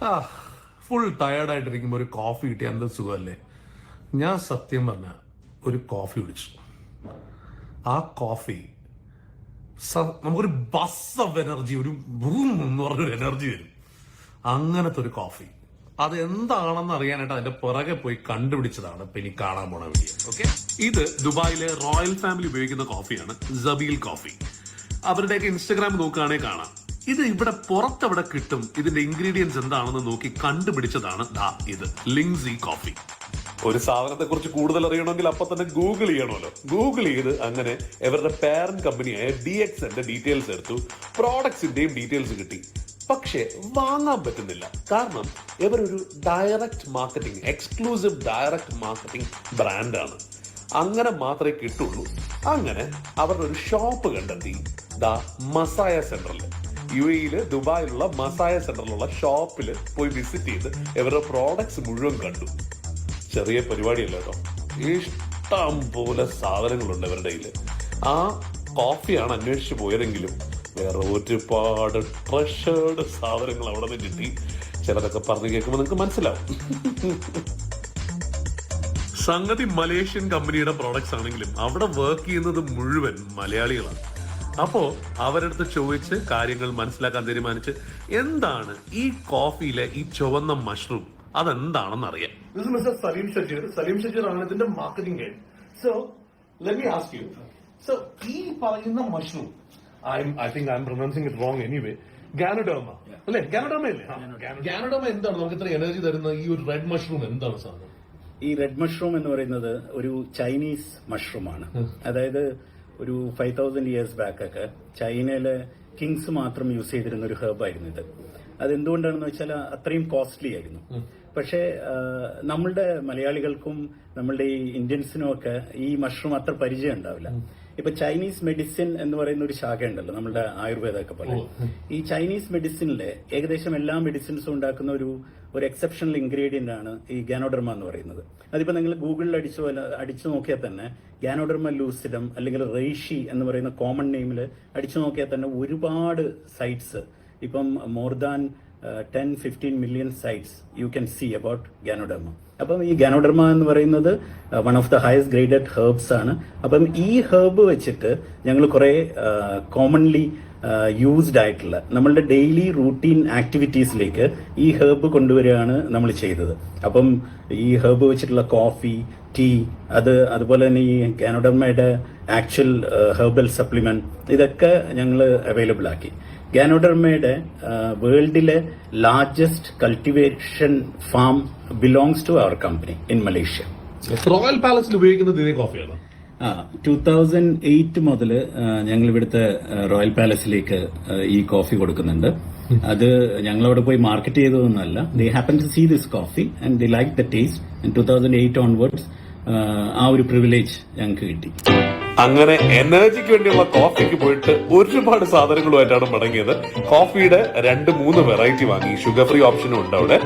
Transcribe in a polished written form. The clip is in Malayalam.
ആ ഫുൾ ടയേർഡായിട്ടിരിക്കുമ്പോൾ ഒരു കോഫി കിട്ടിയ എന്ത് സുഖമല്ലേ. ഞാൻ സത്യം പറഞ്ഞ ഒരു കോഫി കുടിച്ചു. ആ കോഫി നമുക്കൊരു ബസ് ഓഫ് എനർജി, ഒരു ബൂം എന്ന് പറഞ്ഞൊരു എനർജി വരും. അങ്ങനത്തെ ഒരു കോഫി അത് എന്താണെന്ന് അറിയാനായിട്ട് അതിന്റെ പുറകെ പോയി കണ്ടുപിടിച്ചതാണ് ഇപ്പൊ ഇനി കാണാൻ പോണ വീഡിയോ. ഓക്കെ, ഇത് ദുബായിലെ റോയൽ ഫാമിലി ഉപയോഗിക്കുന്ന കോഫിയാണ്, സബീൽ കോഫി. അവരുടെയൊക്കെ ഇൻസ്റ്റഗ്രാം നോക്കുകയാണെങ്കിൽ കാണാം. ഇത് ഇവിടെ പുറത്തവിടെ കിട്ടും. ഇതിന്റെ ഇൻഗ്രീഡിയൻസ് എന്താണെന്ന് നോക്കി കണ്ടുപിടിച്ചതാണ് ഇത് ലിങ്സി കോഫി. ഒരു സാധനത്തെ കുറിച്ച് കൂടുതൽ അറിയണമെങ്കിൽ അപ്പൊ തന്നെ ഗൂഗിൾ ചെയ്യണമല്ലോ. ഗൂഗിൾ ചെയ്ത് അങ്ങനെ ഇവരുടെ പാരന്റ് കമ്പനിയായ DXന്റെ ഡീറ്റെയിൽസ് എടുത്തു, പ്രോഡക്ട്സിന്റെയും ഡീറ്റെയിൽസ് കിട്ടി. പക്ഷെ വാങ്ങാൻ പറ്റുന്നില്ല. കാരണം ഇവരൊരു direct marketing, exclusive direct marketing ബ്രാൻഡാണ്. അങ്ങനെ മാത്രമേ കിട്ടുള്ളൂ. അങ്ങനെ അവരുടെ ഒരു ഷോപ്പ് കണ്ടെത്തി, മസായ സെന്ററിൽ, UAE ദുബായിലുള്ള മസായ സെന്ററിലുള്ള ഷോപ്പിൽ പോയി വിസിറ്റ് ചെയ്ത് ഇവരുടെ പ്രോഡക്ട്സ് മുഴുവൻ കണ്ടു. ചെറിയ പരിപാടിയല്ല കേട്ടോ, ഇഷ്ടം പോലെ സാധനങ്ങളുണ്ട് ഇവരുടെ കയ്യിൽ. ആ കോഫിയാണ് അന്വേഷിച്ച് പോയതെങ്കിലും വേറെ ഒരുപാട് ട്രഷേർഡ് സാധനങ്ങൾ അവിടെ നിന്ന് കിട്ടി. ചിലതൊക്കെ പറഞ്ഞു കേൾക്കുമ്പോൾ നിങ്ങൾക്ക് മനസ്സിലാവും. സംഗതി മലേഷ്യൻ കമ്പനിയുടെ പ്രോഡക്ട്സ് ആണെങ്കിലും അവിടെ വർക്ക് ചെയ്യുന്നത് മുഴുവൻ മലയാളികളാണ്. അപ്പോ അവരടുത്ത് ചോദിച്ച് കാര്യങ്ങൾ മനസ്സിലാക്കാൻ തീരുമാനിച്ച് എന്താണ് ഈ കോഫിയിലെ ഈ ചുവന്ന മഷ്റൂം, അതെന്താണെന്ന് അറിയാം. സലീം ഷജീർ ആണ് ഇതിന്റെ marketing head. So let me ask you, so ഈ പറയുന്ന mushroom, I think I'm pronouncing it wrong anyway. Ganoderma. അല്ലേ? Ganoderma അല്ലേ? Ganoderma എന്താണ് നമുക്ക് ഇത്ര എനർജി തരുന്ന ഈ ഒരു റെഡ് മഷ്റൂം? എന്താണ് സാധനം? ഈ റെഡ് മഷ്റൂം എന്ന് പറയുന്നത് ഒരു ചൈനീസ് മഷ്റൂമാണ്. അതായത് ഒരു 5000 ഇയേഴ്സ് ബാക്ക് ഒക്കെ ചൈനയിലെ കിങ്സ് മാത്രം യൂസ് ചെയ്തിരുന്ന ഒരു ഹെർബായിരുന്നു ഇത്. അതെന്തുകൊണ്ടാണെന്ന് വെച്ചാൽ അത്രയും കോസ്റ്റ്ലി ആയിരുന്നു. പക്ഷേ നമ്മളുടെ മലയാളികൾക്കും നമ്മളുടെ ഈ ഇന്ത്യൻസിനും ഒക്കെ ഈ മഷ്റൂം അത്ര പരിചയം ഉണ്ടാവില്ല. ഇപ്പൊ ചൈനീസ് മെഡിസിൻ എന്ന് പറയുന്ന ഒരു ശാഖ ഉണ്ടല്ലോ നമ്മുടെ ആയുർവേദമൊക്കെ പോലെ. ഈ ചൈനീസ് മെഡിസിനിലെ ഏകദേശം എല്ലാ മെഡിസിൻസും ഉണ്ടാക്കുന്ന ഒരു എക്സെപ്ഷണൽ ഇൻഗ്രീഡിയന്റ് ആണ് ഈ ഗാനോഡെർമ എന്ന് പറയുന്നത്. അതിപ്പോ നിങ്ങൾ ഗൂഗിളിൽ അടിച്ചു നോക്കിയാൽ തന്നെ ഗാനോഡെർമ ലൂസിഡം അല്ലെങ്കിൽ റെയ്ഷി എന്ന് പറയുന്ന കോമൺ നെയിമിൽ അടിച്ചു നോക്കിയാൽ തന്നെ ഒരുപാട് സൈറ്റ്സ്, ഇപ്പം more than 10-15 million sites you can see about Ganoderma. അപ്പം ഈ ഗാനോഡെർമ എന്ന് പറയുന്നത് one of the highest graded herbs ആണ്. അപ്പം ഈ ഹെർബ് വെച്ചിട്ട് ഞങ്ങൾ കുറെ കോമൺലി യൂസ്ഡ് ആയിട്ടുള്ള നമ്മളുടെ ഡെയിലി റൂട്ടീൻ ആക്ടിവിറ്റീസിലേക്ക് ഈ ഹെർബ് കൊണ്ടുവരികയാണ് നമ്മൾ ചെയ്തത്. അപ്പം ഈ ഹെർബ് വെച്ചിട്ടുള്ള കോഫി, ടീ, അതുപോലെ തന്നെ ഈ ഗാനോഡെർമയുടെ ആക്ച്വൽ ഹെർബൽ സപ്ലിമെന്റ്, ഇതൊക്കെ ഞങ്ങൾ അവൈലബിൾ ആക്കി. ഗാനോഡെർമയുടെ വേൾഡിലെ largest cultivation farm belongs to our company in Malaysia. Royal പാലസിൽ ഉപയോഗിക്കുന്നത് ഇതേ കോഫിയാണ്. 2008 മുതൽ ഞങ്ങൾ ഇവിടുത്തെ റോയൽ പാലസിലേക്ക് ഈ കോഫി കൊടുക്കുന്നുണ്ട്. അത് ഞങ്ങളവിടെ പോയി മാർക്കറ്റ് ചെയ്തതൊന്നുമല്ല. They happen to see this coffee and they like the taste. 2008 onwards ആ ഒരു പ്രിവിലേജ് ഞങ്ങൾക്ക് കിട്ടി. അങ്ങനെ എനർജിക്ക് വേണ്ടിയുള്ള കോഫിക്ക് പോയിട്ട് ഒരുപാട് സാധനങ്ങളുമായിട്ടാണ് മടങ്ങിയത്. കോഫിയുടെ 2-3 വെറൈറ്റി വാങ്ങി. ഷുഗർ ഫ്രീ ഓപ്ഷനും ഉണ്ട് അവിടെ.